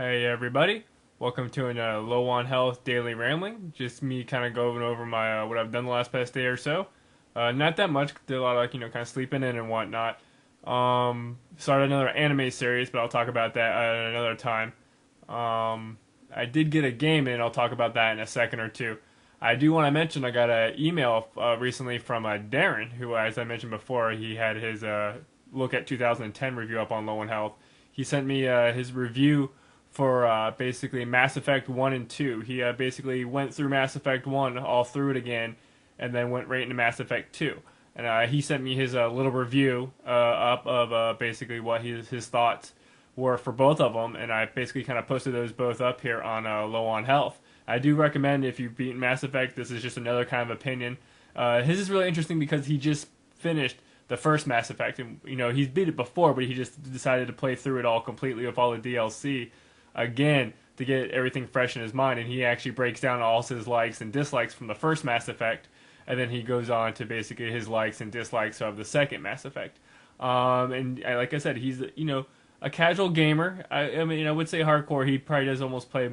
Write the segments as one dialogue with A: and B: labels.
A: Hey everybody, welcome to a Low on Health Daily Rambling. Just me kind of going over my what I've done the last past day or so. Not that much. Did a lot of kind of sleeping in and whatnot. Started another anime series, but I'll talk about that at another time. I did get a game in. I'll talk about that in a second or two. I do want to mention I got an email recently from Darren, who, as I mentioned before, he had his look at 2010 review up on Low on Health. He sent me his review for basically Mass Effect 1 and 2. He basically went through Mass Effect 1, all through it again, and then went right into Mass Effect 2. And he sent me his little review up of basically what his thoughts were for both of them, and I basically kind of posted those both up here on Low on Health. I do recommend if you've beaten Mass Effect, this is just another kind of opinion. His is really interesting because he just finished the first Mass Effect, and he's beat it before, but he just decided to play through it all completely with all the DLC again to get everything fresh in his mind, and he actually breaks down all his likes and dislikes from the first Mass Effect, and then he goes on to basically his likes and dislikes of the second Mass Effect. Like I said, he's a casual gamer. I mean, I would say hardcore. He probably does almost play.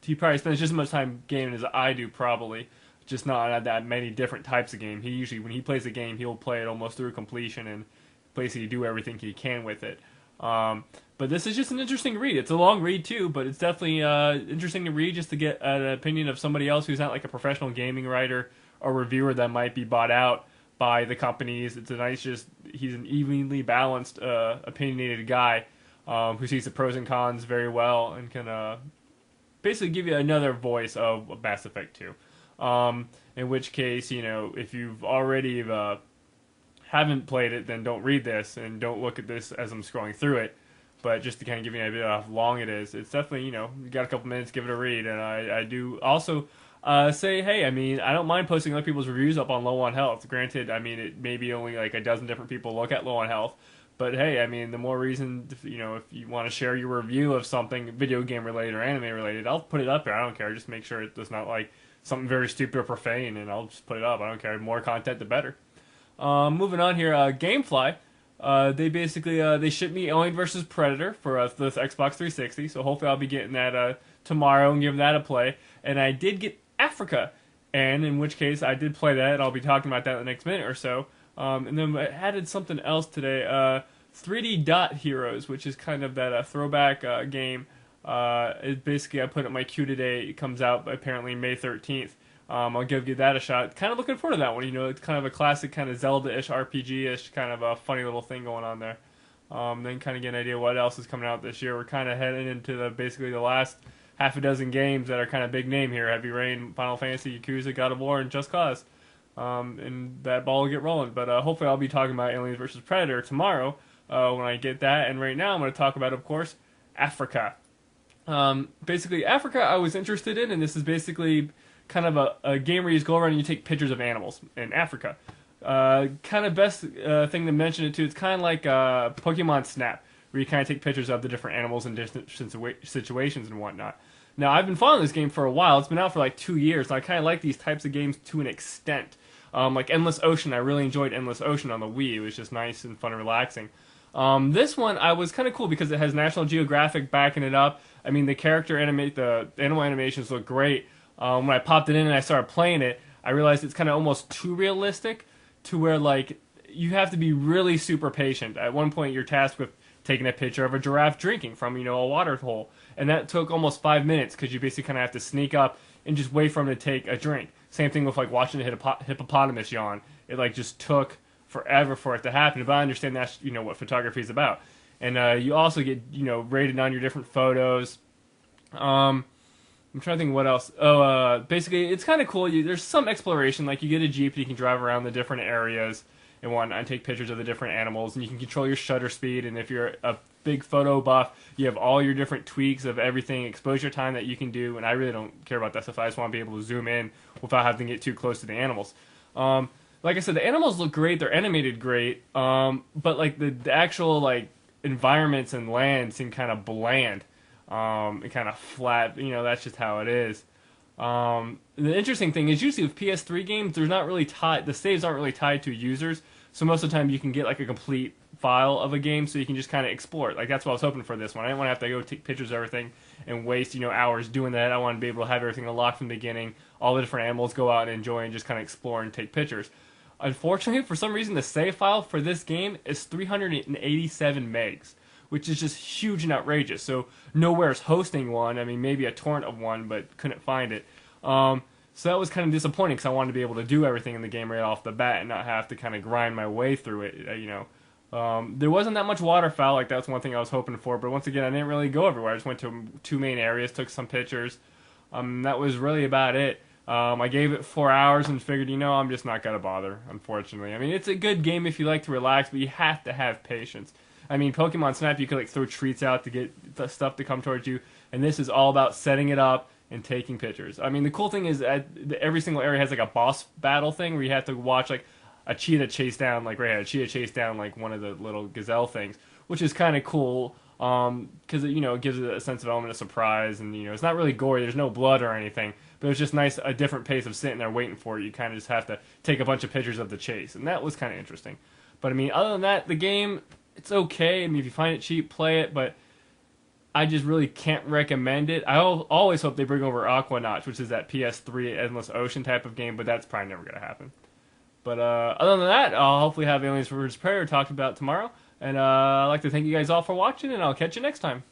A: He probably spends just as much time gaming as I do, probably, just not that many different types of game. He usually, when he plays a game, he'll play it almost through completion and basically do everything he can with it. But this is just an interesting read. It's a long read too, but it's definitely interesting to read just to get an opinion of somebody else who's not like a professional gaming writer or reviewer that might be bought out by the companies. It's a nice, he's an evenly balanced, opinionated guy who sees the pros and cons very well and can basically give you another voice of Mass Effect 2. In which case, if you've already haven't played it, then don't read this and don't look at this as I'm scrolling through it. But just to kind of give you an idea of how long it is, it's definitely, you got a couple minutes, give it a read. And I do also say, hey, I mean, I don't mind posting other people's reviews up on Low on Health. Granted, I mean, it may be only like a dozen different people look at Low on Health. But hey, I mean, the more reason, if you want to share your review of something video game related or anime related, I'll put it up there. I don't care. Just make sure it's not like something very stupid or profane, and I'll just put it up. I don't care. The more content, the better. Moving on here, GameFly. They basically they shipped me Alien vs Predator for the Xbox 360, so hopefully I'll be getting that tomorrow and giving that a play. And I did get Africa, and in which case I did play that. And I'll be talking about that in the next minute or so. And then I added something else today, 3D Dot Heroes, which is kind of that throwback game. Basically I put up my queue today. It comes out apparently May 13th. I'll give that a shot. Kind of looking forward to that one. It's kind of a classic kind of Zelda-ish, RPG-ish, kind of a funny little thing going on there. Then kind of get an idea what else is coming out this year. We're kind of heading into basically the last half a dozen games that are kind of big name here. Heavy Rain, Final Fantasy, Yakuza, God of War, and Just Cause. And that ball will get rolling. But hopefully I'll be talking about Aliens vs. Predator tomorrow when I get that. And right now I'm going to talk about, of course, Africa. Basically, Africa I was interested in, and this is basically kind of a game where you just go around and you take pictures of animals in Africa. Kind of best thing to mention it to, it's kind of like Pokemon Snap, where you kind of take pictures of the different animals in different situations and whatnot. Now, I've been following this game for a while. It's been out for like 2 years, and I kind of like these types of games to an extent. Like Endless Ocean, I really enjoyed Endless Ocean on the Wii. It was just nice and fun and relaxing. This one I was kind of cool because it has National Geographic backing it up. I mean, the animal animations look great. When I popped it in and I started playing it, I realized it's kind of almost too realistic to where, like, you have to be really super patient. At one point, you're tasked with taking a picture of a giraffe drinking from, a water hole. And that took almost 5 minutes because you basically kind of have to sneak up and just wait for him to take a drink. Same thing with, like, watching a hippopotamus yawn. It, like, just took forever for it to happen. But I understand that's, what photography is about. And you also get, rated on your different photos. I'm trying to think what else. Basically, it's kind of cool. There's some exploration. Like, you get a Jeep and you can drive around the different areas and whatnot and take pictures of the different animals. And you can control your shutter speed. And if you're a big photo buff, you have all your different tweaks of everything, exposure time that you can do. And I really don't care about that stuff. I just want to be able to zoom in without having to get too close to the animals. Like I said, the animals look great. They're animated great. But, like, the actual, like, environments and land seem kind of bland. And kind of flat, that's just how it is. The interesting thing is usually with PS3 games, there's not really the saves aren't really tied to users, so most of the time you can get like a complete file of a game, so you can just kind of explore it. Like that's what I was hoping for this one. I didn't want to have to go take pictures of everything and waste hours doing that. I want to be able to have everything unlocked from the beginning, all the different animals, go out and enjoy and just kind of explore and take pictures. Unfortunately, for some reason, the save file for this game is 387 megs, which is just huge and outrageous. So nowhere's hosting one. I mean, maybe a torrent of one, but couldn't find it. So that was kind of disappointing because I wanted to be able to do everything in the game right off the bat and not have to kind of grind my way through it. There wasn't that much waterfowl. Like that's one thing I was hoping for. But once again, I didn't really go everywhere. I just went to two main areas, took some pictures. That was really about it. I gave it 4 hours and figured, I'm just not gonna bother. Unfortunately, I mean, it's a good game if you like to relax, but you have to have patience. I mean, Pokemon Snap, you could like throw treats out to get the stuff to come towards you, and this is all about setting it up and taking pictures. I mean, the cool thing is that every single area has like a boss battle thing where you have to watch like a cheetah chase down, like right, a cheetah chase down like one of the little gazelle things, which is kind of cool because it gives it a sense of element of surprise, and it's not really gory. There's no blood or anything, but it's just nice, a different pace of sitting there waiting for it. You kind of just have to take a bunch of pictures of the chase, and that was kind of interesting. But I mean, other than that, the game, it's okay. I mean, if you find it cheap, play it, but I just really can't recommend it. I always hope they bring over Aquanauts, which is that PS3 Endless Ocean type of game, but that's probably never going to happen. But other than that, I'll hopefully have Aliens vs. Predator talked about tomorrow. And I'd like to thank you guys all for watching, and I'll catch you next time.